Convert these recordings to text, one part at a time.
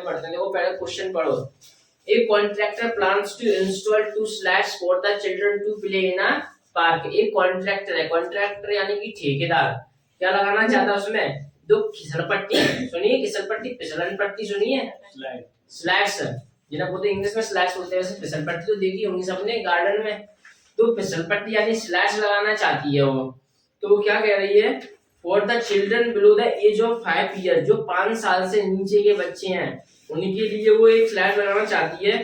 पढ़ते हैं। देखो पहले क्वेश्चन पढ़ो। A contractor plans to install 2 slats for the children to play in a park। एक कॉन्ट्रैक्टर है, कॉन्ट्रैक्टर यानी कि ठेकेदार, क्या लगाना चाहता है उसमें? दो फिसलपट्टी, सुनिए फिसलपट्टी, फिसलन पट्टी सुनिए, स्लैट्स जिन्हें बोलते हैं इंग्लिश में स्लैट्स बोलते हैं, वैसे फिसलपट्टी तो देखी होंगी सबने गार्डन में। तो फिसलपट्टी यानी स्लैट्स लगाना चाहती है वो। तो वो क्या कह रही है? For the children below the age of 5 year, जो 5 साल से नीचे के बच्चे हैं उनके लिए वो एक स्लाइड लगाना चाहती है।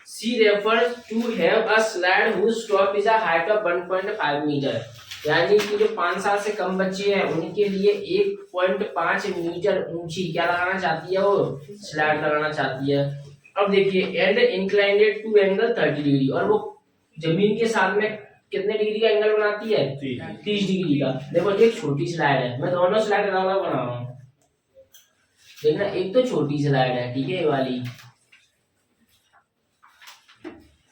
C refers to have a slide whose top is a height of 1.5 metre, यानी कि जो 5 साल से कम बच्चे हैं उनके लिए 1.5 मीटर ऊंची क्या लगाना चाहती है? वो स्लाइड लगाना चाहती है। अब देखिए एंड इंक्लाइंडेड टू एंगल 30 डिग्री, और वो जमीन के साथ में कितने डिग्री का एंगल बनाती है? 30 डिग्री का। देखो ये छोटी स्लाइड है, मैं दोनों स्लाइड अलग अलग बना रहा हूँ। देखना एक तो छोटी स्लाइड है, ठीक है, ये वाली,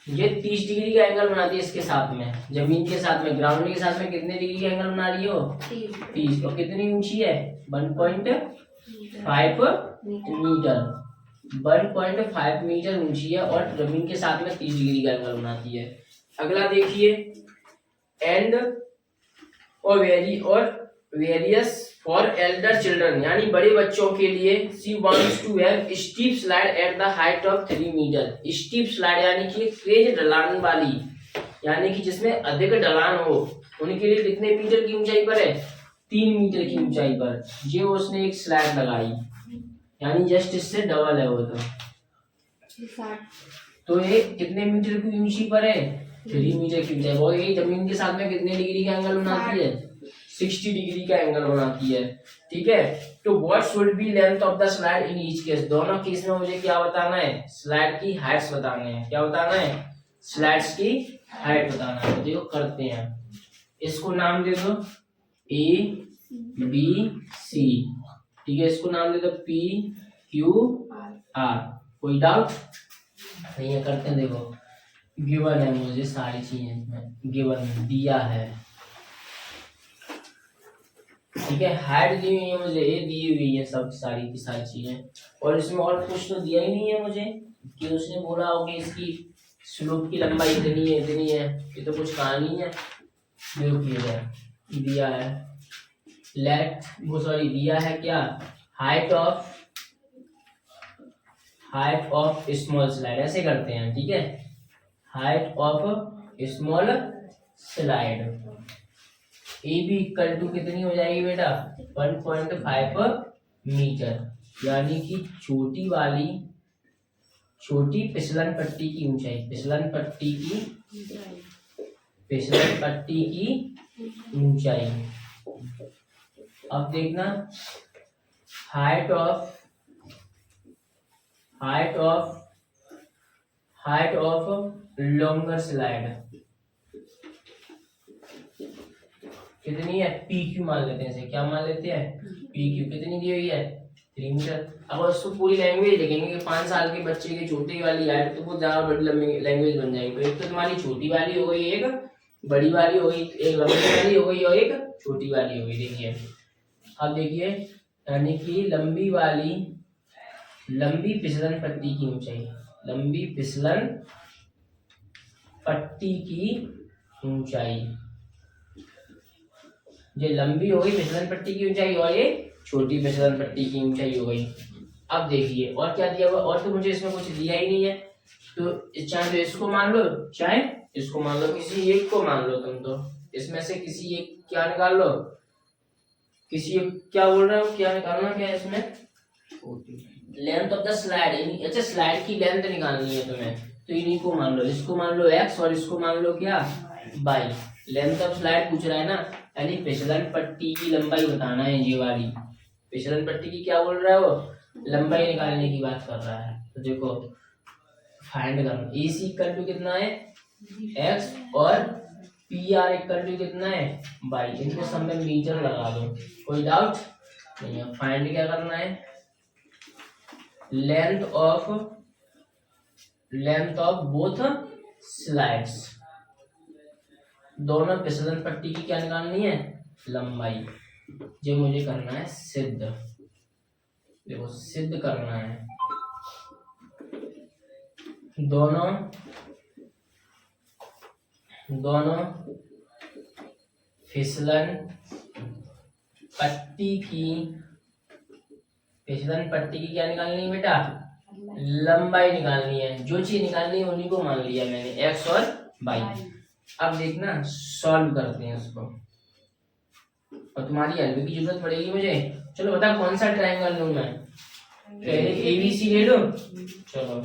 ये 30 डिग्री का एंगल बनाती है इसके साथ में, जमीन के साथ में, ग्राउंड के साथ में कितने डिग्री का एंगल बना रही हो? 30। और कितनी ऊंची है? 1.5 मीटर, 1.5 मीटर ऊंची है और जमीन के साथ में 30 डिग्री का एंगल बनाती है। अगला देखिए एंड और वेरियस फॉर एल्डर चिल्ड्रन, यानी बड़े बच्चों के लिए she wants to have steep slide at the height of 3 metre. Steep slide यानी कि तेज ढलान वाली, यानी कि जिसमें अधिक ढलान हो, उनके लिए कितने मीटर की ऊंचाई पर है? 3 मीटर की ऊंचाई पर ये उसने एक स्लाइड लगाई, यानी जस्ट इससे डबल है वो। तो ये कितने मीटर की ऊंची पर है? 3 मीटर की ऊंचाई। वो ये जमीन के साथ में कितने डिग्री का एंगल बनाती है? 60 डिग्री का एंगल बनाती है, ठीक है। तो what should be length of the slide in each case, दोनों केस में मुझे क्या बताना है? स्लाइड की हाइट्स बताने हैं। क्या बताना है? स्लाइड्स की हाइट बताना है। तो देखो करते हैं, इसको नाम दे दो ए बी सी, ठीक है, इसको नाम दे दो पी क्यू आर। कोई डाउट नहीं है? करते हैं। देखो गिवन है मुझे सारी चीजें, इसमें गिवन दिया है, ठीक है, हाइट दी हुई है मुझे, ये दी हुई है, सब सारी की सारी चीजें, और इसमें और कुछ तो दिया ही नहीं है मुझे कि उसने बोला हो कि इसकी स्लोप की लंबाई इतनी है इतनी है, ये तो कुछ कहा नहीं है। दिया है लेट वो सॉरी दिया है क्या? हाइट ऑफ स्मॉल स्लाइड, ऐसे करते हैं, ठीक है, height of small slide A B equal to कितनी हो जाएगी बेटा? 1.5 मीटर, यानी कि छोटी फिसलन पट्टी की ऊंचाई, फिसलन पट्टी की ऊंचाई। अब देखना हाइट ऑफ लॉन्गर स्लाइड कितनी है? पी क्यू मान लेते हैं, इसे क्या मान लेते हैं? P Q. कितनी दी हुई है? 3 मीटर। अब उसको पूरी लैंग्वेज देखेंगे कि 5 साल के बच्चे की छोटी वाली हाइट तो बहुत ज्यादा बड़ी लंबी लैंग्वेज बन जाएगी। तो एक तो तुम्हारी छोटी वाली हो गई, एक बड़ी वाली हो गई, एक लंबी वाली हो गई और एक छोटी वाली हो गई। देखिए अब देखिए, यानी कि लंबी फिसलन पट्टी की ऊंचाई, लंबी फिसलन पट्टी की ऊंचाई, ये लंबी हो गई फिसलन पट्टी की ऊंचाई और ये छोटी फिसलन पट्टी की ऊंचाई हो गई। अब देखिए और क्या दिया हुआ, और तो मुझे इसमें कुछ दिया ही नहीं है। तो चाहे तो इसको मान लो, चाहे इसको मान लो, किसी एक को मान लो तुम, तो इसमें से किसी एक क्या निकाल लो, किसी एक क्या बोल रहे हो, क्या निकालना क्या है इसमें? Length of the slide. अच्छा स्लाइड की लेंथ निकालनी है तुम्हें, तो इन्हीं को मान लो, इसको मान लो x और इसको मान लो क्या? y। लेंथ ऑफ स्लाइड पूछ रहा है ना, यानी फिसलन पट्टी की लंबाई बताना है। ये वाली फिसलन पट्टी की क्या बोल रहा है वो? लंबाई निकालने की बात कर रहा है। तो देखो फाइंड करना, AC इक्वल टू कितना है? x और PR इक्वल टू कितना है? y। इनको सब में मीटर लगा दो, कोई डाउट नहीं है। फाइंड क्या करना है? लेंथ ऑफ बोथ स्लाइड्स, दोनों फिसलन पट्टी की क्या निकालनी है? लंबाई। जो मुझे करना है सिद्ध, देखो सिद्ध करना है। दोनों फिसलन पट्टी की क्या निकालनी है बेटा? लंबाई निकालनी है। जो चीज निकालनी है उन्हीं को मान लिया मैंने, एक्स और वाई। अब देखना सॉल्व करते हैं उसको, और तुम्हारी हेल्प की जरूरत पड़ेगी मुझे। चलो बता कौन सा ट्रायंगल लूं मैं? पहले एबीसी ले लो। चलो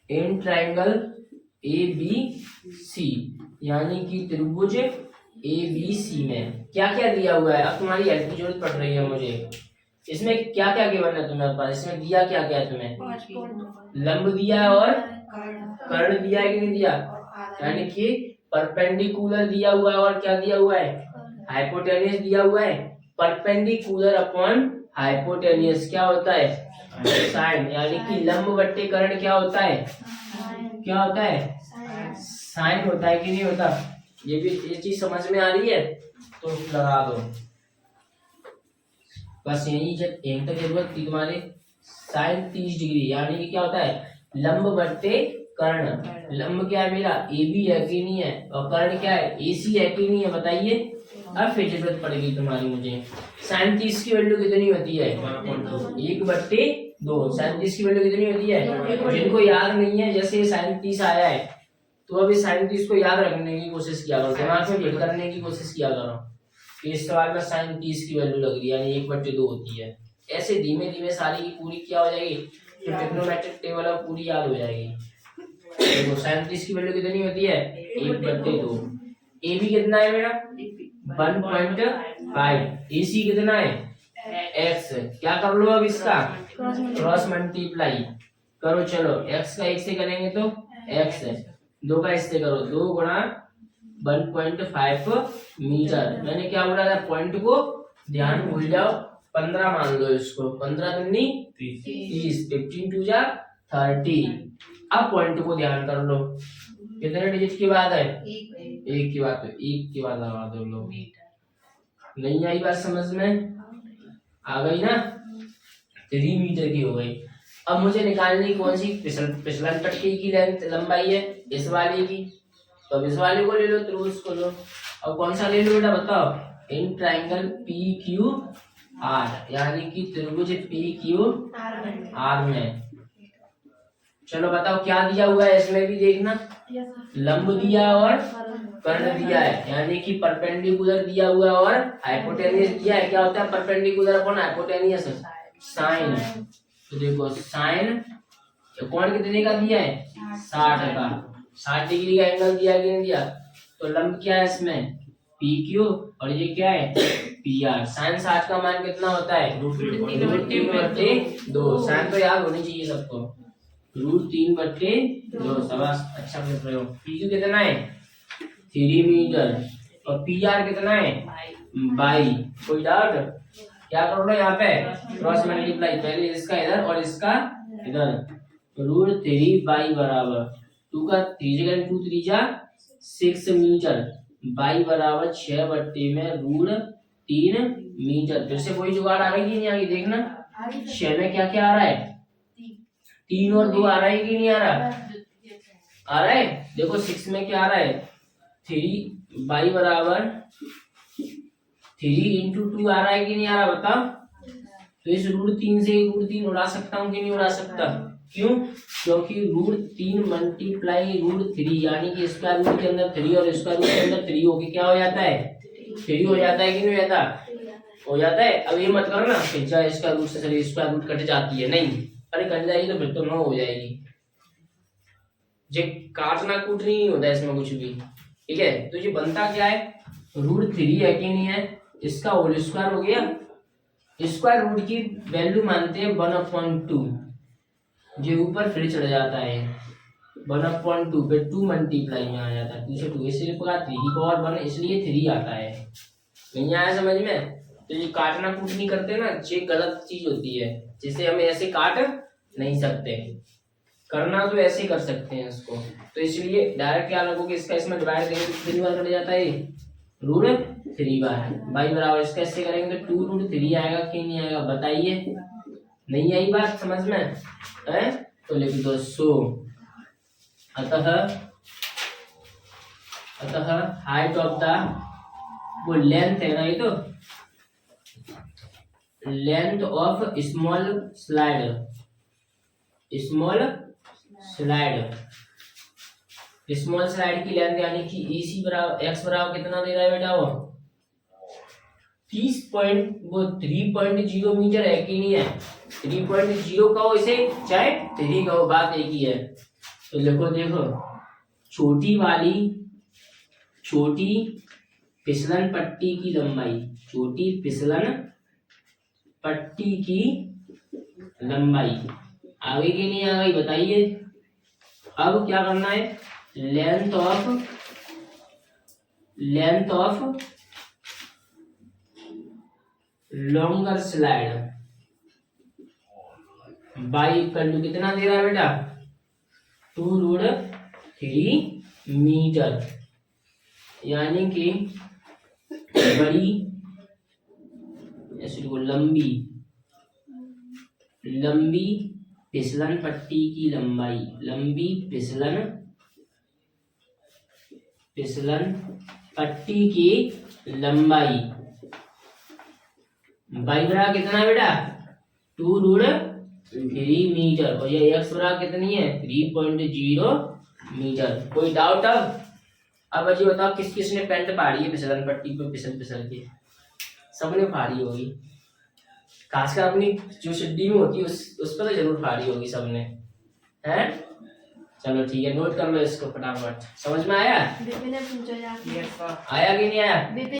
इन ट्रायंगल एबीसी यानी कि त्रिभुज एबीसी में क्या क्या दिया हुआ है? अब तुम्हारी हेल्प की जरूरत पड़ रही है मुझे। इसमें क्या क्या गिवन है तुम्हें पास? इसमें दिया क्या क्या है तुम्हें? लंब दिया है और कर्ण दिया है कि नहीं दिया? यानी कि परपेंडिकुलर दिया हुआ है और क्या दिया हुआ है? हाइपोटेनियस दिया हुआ है। परपेंडिकुलर अपॉन हाइपोटेनियस क्या होता है? साइन। यानी कि लंब बट्टे कर्ण क्या होता है? क्या होता है? साइन होता है कि नहीं होता? ये चीज समझ में आ रही है तो लगा दो। बस यही तक जरूरत थी तुम्हारे। साइन 30 डिग्री यानी कि क्या होता है? लंब बट्टे कर्ण। लंब क्या है मेरा? ए बी है कि नहीं है? और कर्ण क्या है? ए सी है कि नहीं है? बताइए। अब फिर जरूरत पड़ेगी तुम्हारी मुझे। साइन 30 की वैल्यू कितनी होती है? 1/2। साइन 30 की वैल्यू कितनी होती है? जिनको याद नहीं है, जैसे साइन 30 आया है तो अभी साइन 30 को याद रखने की कोशिश किया करो, दिमाग में फिट करने की कोशिश किया करो। तो इस सवाल में साइन 30 की वैल्यू लग रही है, यानी 1/2 होती है। ऐसे धीमे धीमे सारी की पूरी क्या हो जाएगी? जो ट्रिग्नोमेट्रिक टेबल है पूरी याद हो जाएगी। देखो साइन 30 की वैल्यू कितनी होती है? 1/2। ए बी कितना है मेरा? 1.5। ए सी कितना है? x। क्या कर लो अब इसका क्रॉस मल्टीप्लाई करो। चलो x का 1 से करेंगे तो x, 2 का इससे करो, 2 गुणा 1.5 मीटर। मैंने क्या बोला था? पॉइंट को ध्यान भूल जाओ। 15 मान लो इसको। 15 दूनी 30, 15 2 जा 30। अब पॉइंट को ध्यान कर लो। कितने डिजिट की बात है? एक की बात। तो एक की बात लगा दो लोग। नहीं आई बात समझ में? आ गई ना? 3 मीटर की हो गई। अब मुझे निकालनी कौन सी? फिसलन पट्टी की लेंथ लंबाई है इस वाली की, तो अब इस वाले को ले लो, त्रिभुज को लो। अब कौन सा ले लो बेटा बताओ? In triangle P Q R यानी कि त्रिभुज पी क्यू आर में। चलो बताओ क्या दिया हुआ है इसमें भी देखना। लंब दिया और कर्ण दिया है, यानी कि परपेंडिकुलर दिया हुआ है और हाइपोटेनियस दिया है। क्या होता है परपेंडिकुलर अपॉन हाइपोटेनियस? साइन। तो देखो साइन कोण कितने का दिया है? 60 का। 60 डिग्री का एंगल दिया कि नहीं दिया? तो लंब क्या है इसमें? पी क्यू, और ये क्या है? P R. साइन 60 का मान कितना होता है? √3/2। साइन तो याद होनी चाहिए सबको। √3/2। शाबाश, अच्छा कर रहे हो। पी क्यू कितना है? 3 मीटर। और पी आर कितना है? 22। कोई डाउट? क्या कर लो यहाँ पे? क्रॉस मल्टीप्लाई, पहले इसका इधर और इसका इधर। √3 बराबर 2 का 3 जगह 2 3 जा 6 मीटर। 22 बराबर 6/में √3 मीटर। फिर से कोई जुगाड़ आ गई कि नहीं आ गई? देखना 6 में क्या क्या आ रहा है? 3 और 2 आ रहा है कि नहीं आ रहा? आ रहा है। देखो 6 में क्या आ रहा है? 3 y बराबर 3 × 2 आ रहा है कि नहीं आ रहा? बताओ। तो इस √3 से √3 उड़ा सकता हूँ कि नहीं उड़ा सकता? क्यों? क्योंकि √3 मल्टीप्लाई √3 यानी कि स्क्वायर रूट के अंदर 3 और स्क्वायर रूट के अंदर 3 होके क्या हो जाता है? 3 हो जाता है कि नहीं हो जाता? हो जाता है। अब ये मत करना कि चाहे स्क्वायर रूट से चलिए स्क्वायर रूट कट जाती है, नहीं। अरे कट जाएगी तो फिर तो 9 हो जाएगी। जे काटना कूटनी नहीं होता है इसमें कुछ भी, ठीक है? तो ये बनता क्या है? √3 है कि नहीं है? इसका होल स्क्वायर हो गया। स्क्वायर रूट की वैल्यू मानते हैं 1/2। जो ऊपर फिर चढ़ जाता है 1/2 पे 2 मल्टीप्लाई में आ जाता है। 2 से 2 इसलिए 3 इसलिए 3 आता है। नहीं आया समझ में? तो ये काटना कूटनी करते ना, ये गलत चीज होती है, जिसे हम ऐसे काट नहीं सकते। करना तो ऐसे कर सकते हैं इसको। तो इसलिए डायरेक्ट क्या लगोगे? इसका इसमें डिवाइड करेंगे तो 3 बार कट जाता है √3 बार। y बराबर इसका ऐसे करेंगे तो 2√3 आएगा कि नहीं आएगा? बताइए। नहीं आई बात समझ में? है तो लिख दो 100 अतः हाइट ऑफ द, वो लेंथ है ना, ये तो length of small slide, small slide की लेंथ यानी कि EC बराबर x बराबर कितना दे रहा है बेटा, वो 3.0 मीटर है कि नहीं है, 3.0 का हो इसे चाहे 3 का हो, बात एक ही है। तो देखो छोटी फिसलन पट्टी की लंबाई, छोटी फिसलन पट्टी की लंबाई आ गई कि नहीं आ गई बताइए। अब क्या करना है, length of longer slide by equal to कितना दे रहा है बेटा, 2√3 मीटर, यानी कि बड़ी लंबी फिसलन पट्टी की लंबाई, लंबी फिसलन पट्टी की लंबाई बाई बराबर कितना है बेटा, 2√3 मीटर, और ये x बराबर कितनी है, 3.0 मीटर। कोई डाउट? अब अजी बताओ किस किस ने पैंट फाड़ी है फिसलन पट्टी पे फिसल के, सबने फाड़ी होगी, खासकर अपनी जो सिड्डी में होती है उस पर तो जरूर फाड़ी होगी सबने, हैं? चलो ठीक है, नोट कर लो इसको फटाफट। समझ में आया? आया कि नहीं आया?